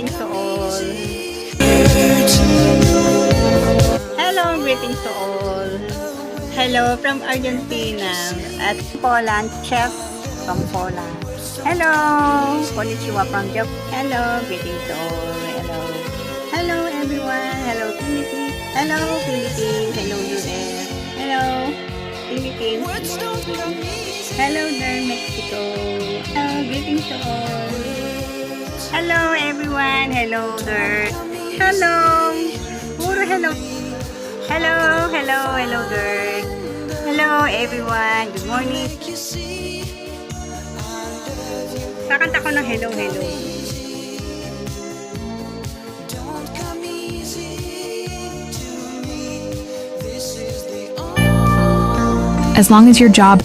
greetings to all. Hello, greetings to all. Hello from Argentina at Poland, chef from Poland. Hello, konnichiwa from Japan. Hello, greetings to all. Hello. Hello everyone. Hello Philippines. Hello Philippines. Hello US. Hello Philippines. Hello there Mexico. Hello, greetings to all. Hello everyone. Hello there. Hello. Puro hello. Hello, hello, hello there. Hello everyone. Good morning. Kakanta ko ng hello, hello. As long as your job